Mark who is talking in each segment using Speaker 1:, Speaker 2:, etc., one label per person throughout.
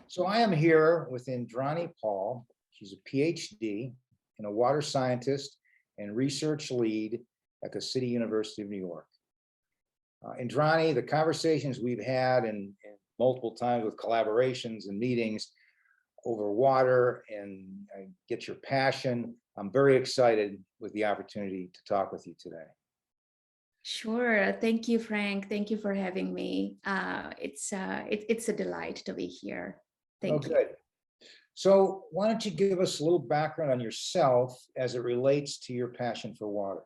Speaker 1: So I am here with Indrani Paul. She's a PhD and a water scientist and research lead at the City University of New York. Indrani, the conversations we've had and multiple times with collaborations and meetings over water and get your passion. I'm very excited with the opportunity to talk with you today.
Speaker 2: Sure. Thank you, Frank. Thank you for having me. It's a delight to be here. Thank you.
Speaker 1: Good. So why don't you give us a little background on yourself as it relates to your passion for water?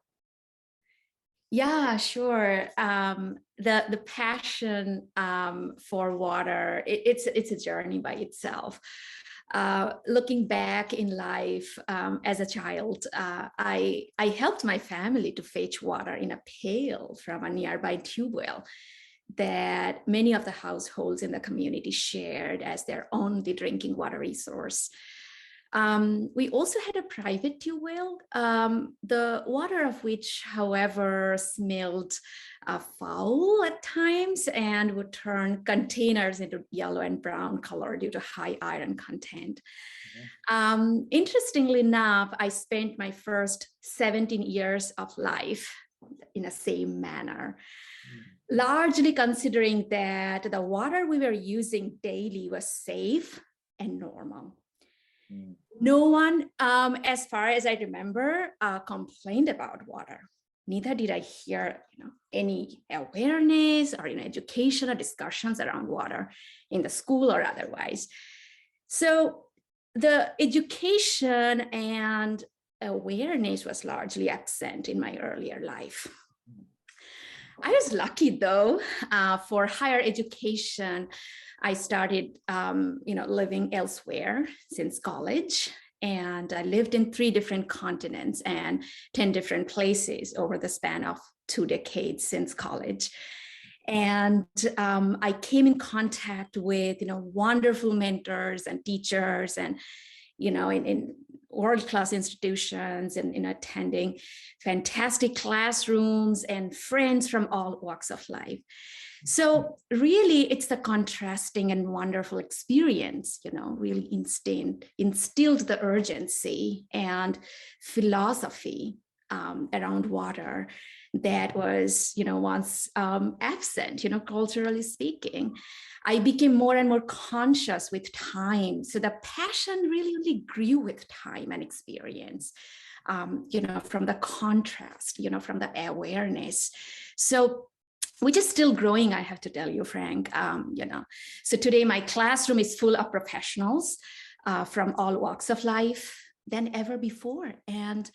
Speaker 2: Yeah, sure. The passion for water, it's a journey by itself. Looking back in life as a child, I helped my family to fetch water in a pail from a nearby tube well that many of the households in the community shared as their only drinking water resource. We also had a private tube well, the water of which, however, smelled foul at times and would turn containers into yellow and brown color due to high iron content. Interestingly enough, I spent my first 17 years of life in the same manner, largely considering that the water we were using daily was safe and normal. No one, as far as I remember, complained about water. Neither did I hear any awareness or educational discussions around water in the school or otherwise. So the education and awareness was largely absent in my earlier life. I was lucky though, for higher education. I started, living elsewhere since college, and I lived in 3 different continents and 10 different places over the span of 2 decades since college. And I came in contact with, wonderful mentors and teachers, and, in world-class institutions, and attending fantastic classrooms and friends from all walks of life. So really, it's the contrasting and wonderful experience, really instilled the urgency and philosophy around water that was, once absent, culturally speaking. I became more and more conscious with time. So the passion really only grew with time and experience, from the contrast, from the awareness. So which is still growing, I have to tell you, Frank. So today my classroom is full of professionals from all walks of life than ever before. And,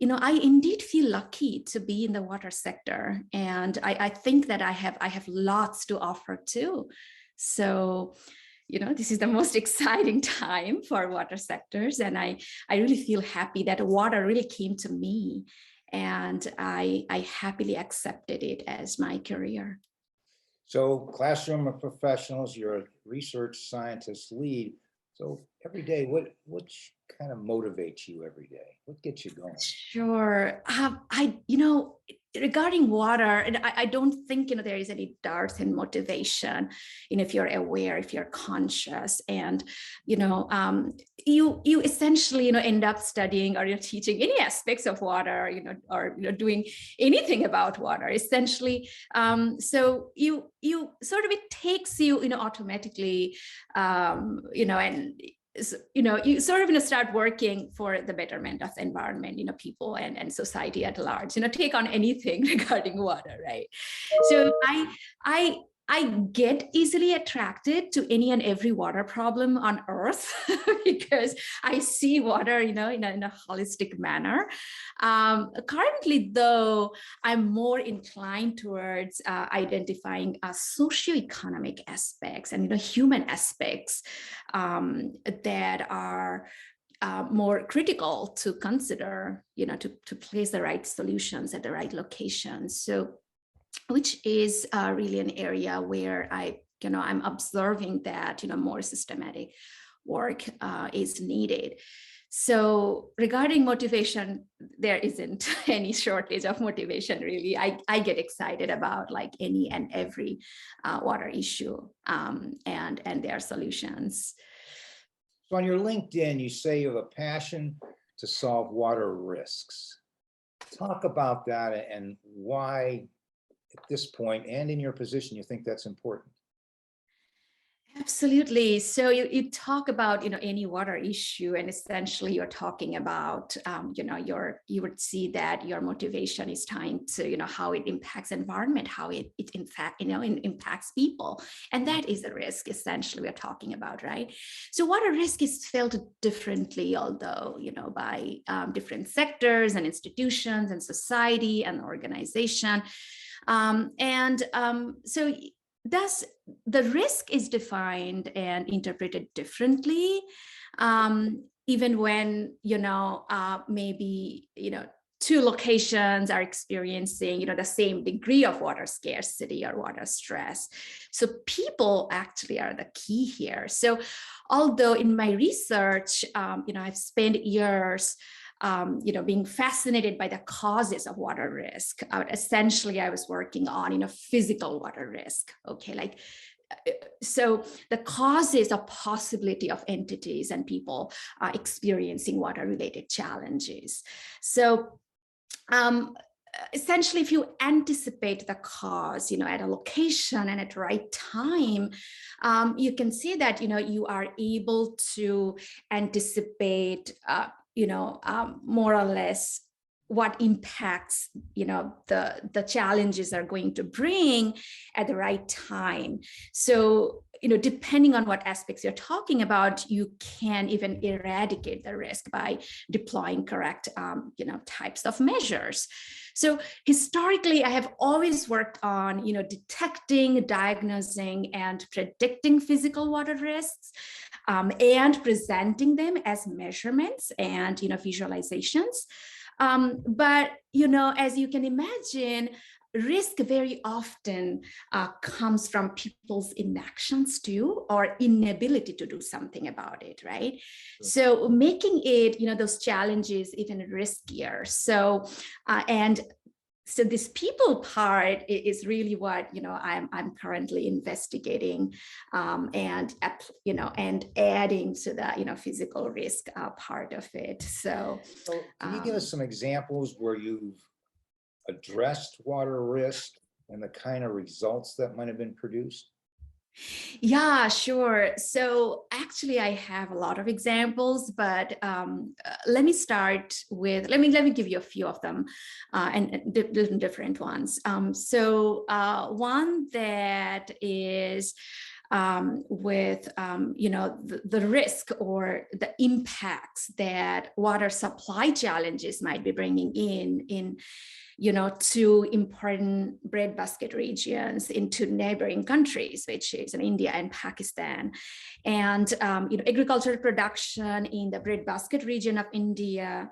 Speaker 2: I indeed feel lucky to be in the water sector. And I think that I have lots to offer too. So, this is the most exciting time for water sectors. And I really feel happy that water really came to me. And I happily accepted it as my career.
Speaker 1: So classroom of professionals, you're a research scientist lead. So every day, what kind of motivates you every day? What gets you going?
Speaker 2: Sure. Regarding water, and I don't think, there is any dearth in motivation, if you're aware, if you're conscious, and, you essentially, end up studying or you're teaching any aspects of water, or, doing anything about water, essentially. So you sort of, it takes you, automatically, and you sort of start working for the betterment of the environment, people and society at large, take on anything regarding water, right? So I get easily attracted to any and every water problem on Earth because I see water, in a holistic manner. Currently, though, I'm more inclined towards identifying socioeconomic aspects and human aspects that are more critical to consider, to place the right solutions at the right locations. So, which is really an area where I'm observing that, more systematic work is needed. So regarding motivation, there isn't any shortage of motivation, really. I get excited about like any and every water issue and their solutions.
Speaker 1: So on your LinkedIn, you say you have a passion to solve water risks. Talk about that and why at this point and in your position you think that's important.
Speaker 2: Absolutely. So you talk about, any water issue, and essentially you're talking about, you would see that your motivation is tied to, how it impacts environment, how it in fact, it impacts people. And that is the risk essentially we're talking about, right? So water risk is felt differently, although, by different sectors and institutions and society and organization. So thus, the risk is defined and interpreted differently, even when, maybe, two locations are experiencing, the same degree of water scarcity or water stress. So people actually are the key here. So although in my research, I've spent years being fascinated by the causes of water risk. Essentially, I was working on, physical water risk. Okay, like, so the causes of possibility of entities and people experiencing water-related challenges. So essentially, if you anticipate the cause, at a location and at the right time, you can see that, you are able to anticipate more or less what impacts, the challenges are going to bring at the right time. So, depending on what aspects you're talking about, you can even eradicate the risk by deploying correct, types of measures. So historically, I have always worked on, detecting, diagnosing, and predicting physical water risks, and presenting them as measurements and, visualizations. But, as you can imagine, risk very often comes from people's inactions too, or inability to do something about it, right? Sure. So making it, those challenges even riskier. So, so this people part is really what I'm currently investigating, and adding to the physical risk part of it. So
Speaker 1: can you give us some examples where you've addressed water risk and the kind of results that might have been produced?
Speaker 2: Yeah, sure. So actually, I have a lot of examples, but let me start with, let me give you a few of them, and different ones. So one that is with the risk or the impacts that water supply challenges might be bringing in to important breadbasket regions, into neighboring countries, which is in India and Pakistan. And agricultural production in the breadbasket region of India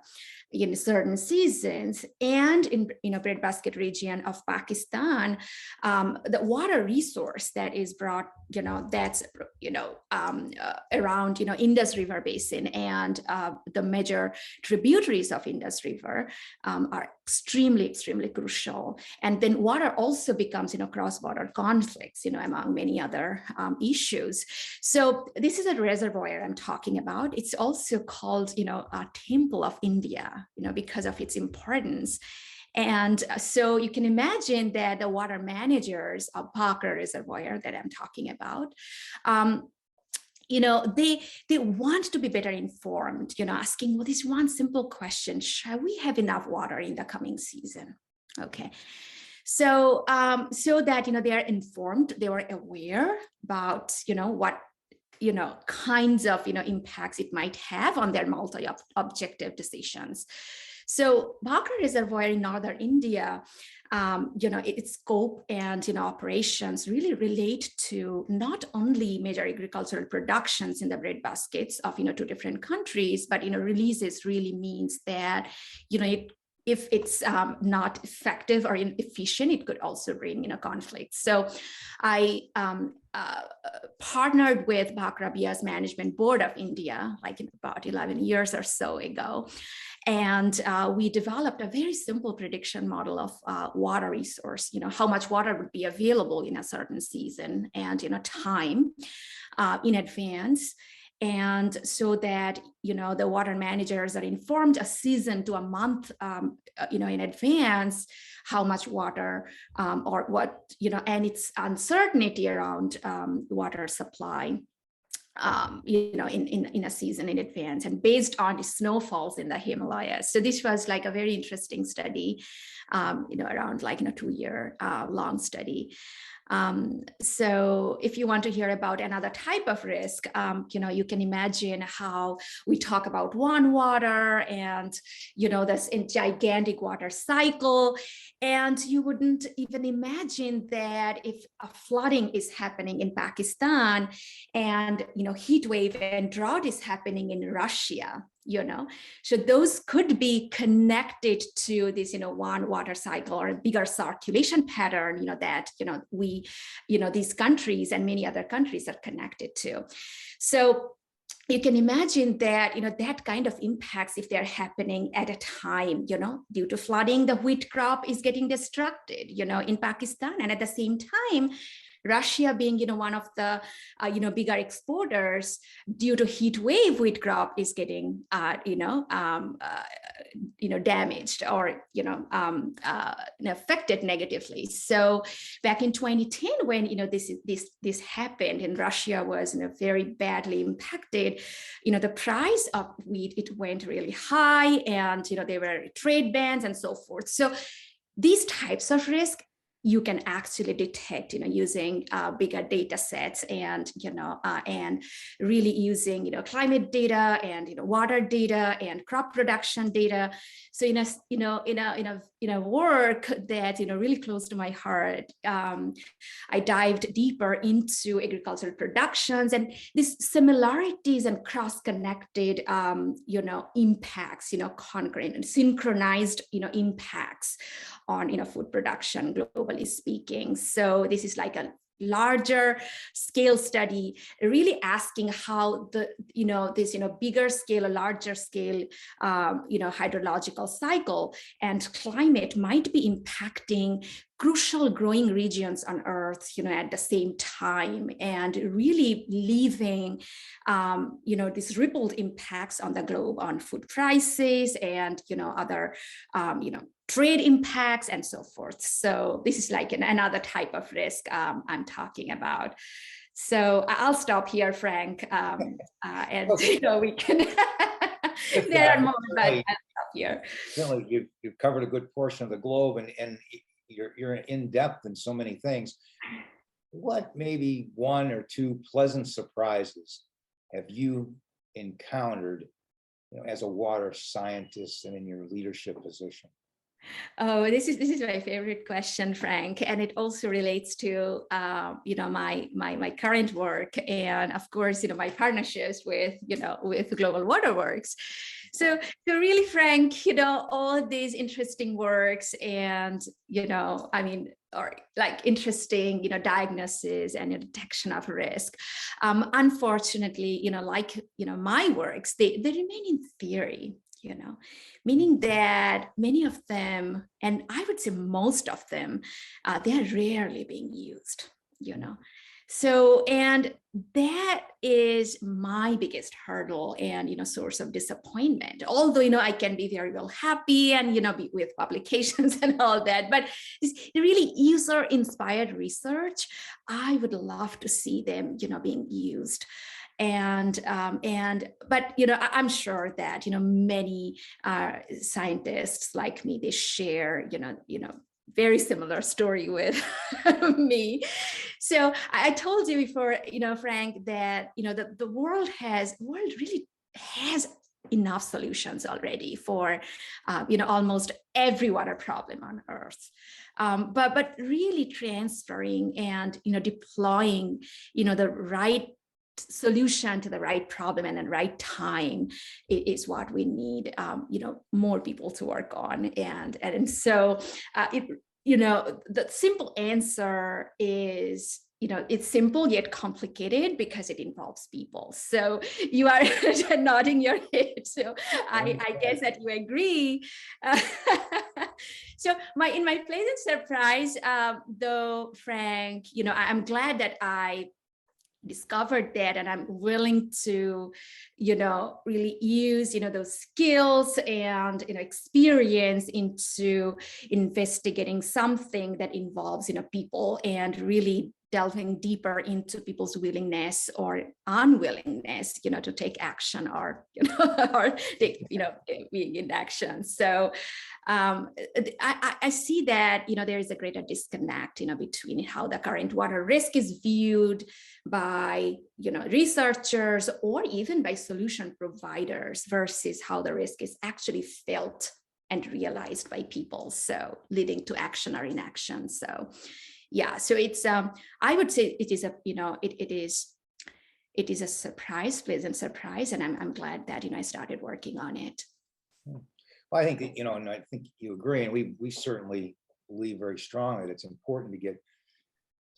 Speaker 2: in certain seasons, and in breadbasket region of Pakistan, the water resource that is brought, that's around Indus River basin and the major tributaries of Indus River are extremely crucial. And then water also becomes cross-border conflicts among many other issues. So this is a reservoir I'm talking about. It's also called a temple of India, because of its importance. And so you can imagine that the water managers of Parker Reservoir that I'm talking about, they want to be better informed, asking, well, this one simple question: shall we have enough water in the coming season? Okay. So, so that, they are informed, they were aware about, what kinds of impacts it might have on their multi-objective decisions. So Bhakra Reservoir in northern India, its scope and operations really relate to not only major agricultural productions in the breadbaskets of two different countries, but releases really means that it if it's not effective or inefficient, it could also bring conflict. So I partnered with Bhakrabia's Management Board of India, like about 11 years or so ago. And we developed a very simple prediction model of water resource, how much water would be available in a certain season and time in advance. And so that, the water managers are informed a season to a month, in advance, how much water or what, and its uncertainty around water supply. In a season in advance, and based on the snowfalls in the Himalayas. So this was like a very interesting study, around like 2-year long study. So if you want to hear about another type of risk, you can imagine how we talk about one water and, this gigantic water cycle. And you wouldn't even imagine that if a flooding is happening in Pakistan and, heat wave and drought is happening in Russia, so those could be connected to this, one water cycle or a bigger circulation pattern, that, we, these countries and many other countries are connected to. So you can imagine that, that kind of impacts if they're happening at a time, due to flooding, the wheat crop is getting destructed, in Pakistan. And at the same time, Russia being, one of the, bigger exporters, due to heat wave, wheat crop is getting, damaged or, affected negatively. So back in 2010, when, this happened and Russia was, very badly impacted, the price of wheat, it went really high, and, there were trade bans and so forth. So these types of risk, you can actually detect, using bigger data sets and, and really using, climate data and, water data and crop production data. So in a work that, really close to my heart, I dived deeper into agricultural productions and these similarities and cross-connected, impacts, concurrent and synchronized, impacts on, food production, globally speaking. So this is like a larger scale study, really asking how the, this, bigger scale, a larger scale, hydrological cycle and climate might be impacting crucial growing regions on Earth, at the same time, and really leaving, these rippled impacts on the globe on food prices and, other, trade impacts and so forth. So this is like another type of risk I'm talking about. So I'll stop here, Frank, and we can. There are more, but I'll stop here.
Speaker 1: Certainly, you've covered a good portion of the globe, and you're in depth in so many things. What maybe 1 or 2 pleasant surprises have you encountered, as a water scientist and in your leadership position?
Speaker 2: Oh, this is my favorite question, Frank, and it also relates to my current work and, of course, my partnerships with Global Waterworks. So really, Frank, all these interesting works and or like interesting diagnosis and detection of risk. Unfortunately, my works, they remain in theory. Meaning that many of them, and I would say most of them, they are rarely being used, So, and that is my biggest hurdle and, source of disappointment. Although, I can be very well happy and, be with publications and all that, but this really user-inspired research, I would love to see them, being used. But I'm sure that many scientists like me, they share very similar story with me. So I told you before, Frank, that the world really has enough solutions already for almost every water problem on Earth. But really transferring and deploying the right solution to the right problem and the right time is what we need, more people to work on. And so the simple answer is, it's simple yet complicated because it involves people. So you are nodding your head. So I guess that you agree. So in my pleasant surprise, though, Frank, I'm glad that I discovered that, and I'm willing to really use those skills and experience into investigating something that involves people, and really delving deeper into people's willingness or unwillingness to take action, or or take being in action. So I see that there is a greater disconnect between how the current water risk is viewed by researchers or even by solution providers versus how the risk is actually felt and realized by people, so leading to action or inaction. So yeah, so it's I would say it is a it is a surprise, pleasant surprise, and I'm glad that I started working on it.
Speaker 1: Well, I think that, and I think you agree, and we certainly believe very strongly that it's important to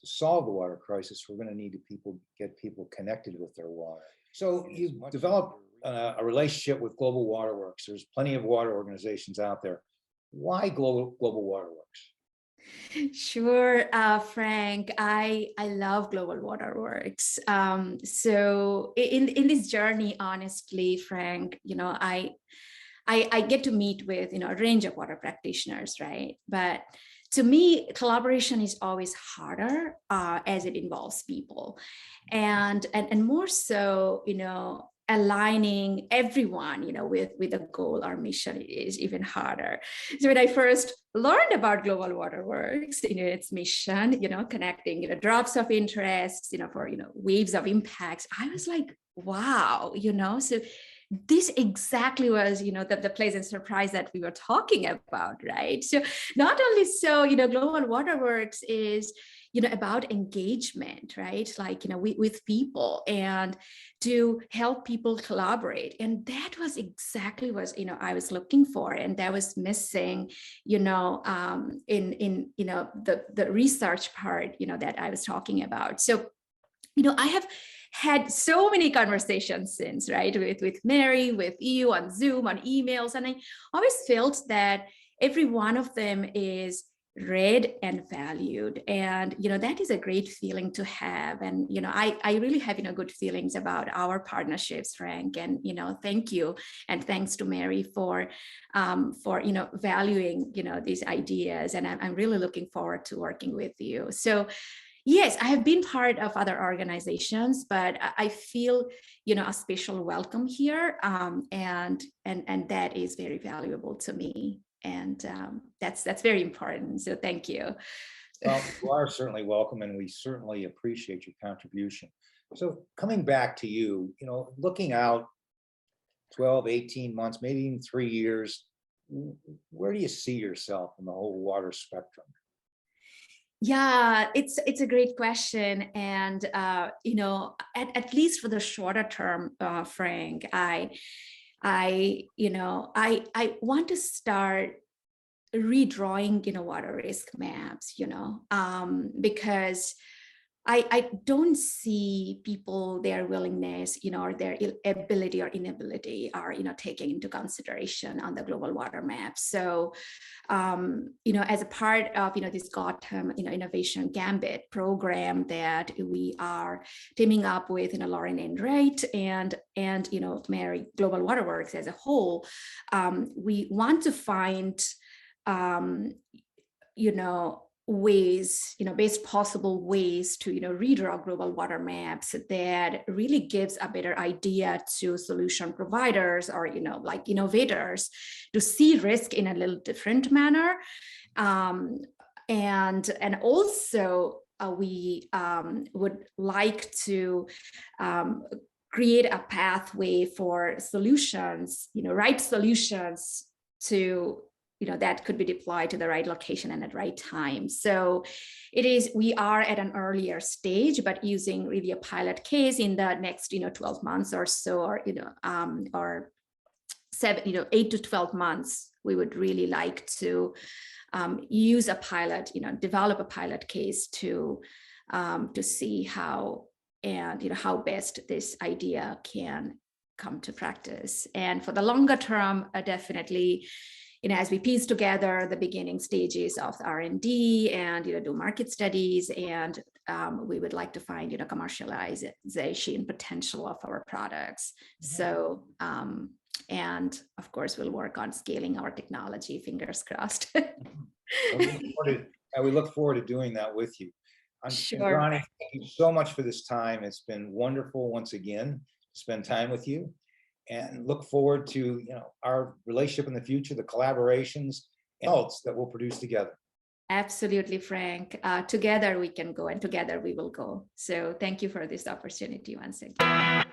Speaker 1: solve the water crisis. We're going to need to get people connected with their water. So you've developed a relationship with Global Waterworks. There's plenty of water organizations out there. Why Global Waterworks?
Speaker 2: Sure, Frank. I love Global Waterworks. So in this journey, honestly, Frank, I get to meet with a range of water practitioners, right? But to me, collaboration is always harder as it involves people, and more so, aligning everyone, with a goal or mission is even harder. So when I first learned about Global Waterworks, its mission, connecting, drops of interest, for, waves of impacts, I was like, wow, so this exactly was, the pleasant surprise that we were talking about, right? So not only so, Global Waterworks is, about engagement, right? Like, with people, and to help people collaborate. And that was exactly what, I was looking for. And that was missing, in the research part, that I was talking about. So, I have had so many conversations since, right, with Mary, with you on Zoom, on emails, and I always felt that every one of them is read and valued, and that is a great feeling to have. And I really have good feelings about our partnerships, Frank, and thank you, and thanks to Mary for valuing these ideas, and I'm really looking forward to working with you. So yes, I have been part of other organizations, but I feel, a special welcome here, and that is very valuable to me, and that's very important. So thank you.
Speaker 1: Well, you are certainly welcome, and we certainly appreciate your contribution. So coming back to you, looking out 12, 18 months, maybe even 3 years, where do you see yourself in the whole water spectrum?
Speaker 2: Yeah, it's a great question, and at least for the shorter term, Frank, I want to start redrawing water risk maps, because I don't see people, their willingness, or their ability or inability are, taken into consideration on the global water map. So, as a part of, this Gotham, Innovation Gambit program that we are teaming up with, Lauren and Wright and Mary, Global Waterworks as a whole, we want to find, ways, best possible ways to, redraw global water maps that really gives a better idea to solution providers or, like innovators, to see risk in a little different manner. And also we would like to create a pathway for solutions, right solutions to that could be deployed to the right location and at right time. So we are at an earlier stage, but using really a pilot case in the next 12 months or so, or or 8 to 12 months, we would really like to use a pilot, develop a pilot case to see how and how best this idea can come to practice. And for the longer term, definitely, as we piece together the beginning stages of R&D and do market studies, and we would like to find commercialization potential of our products. So and of course we'll work on scaling our technology, fingers crossed.
Speaker 1: We look forward to doing that with you.
Speaker 2: Sure.
Speaker 1: Indrani, thank you so much for this time. It's been wonderful once again to spend time with you, and look forward to our relationship in the future, the collaborations and results that we'll produce together.
Speaker 2: Absolutely, Frank. Together we can go, and together we will go. So thank you for this opportunity once again.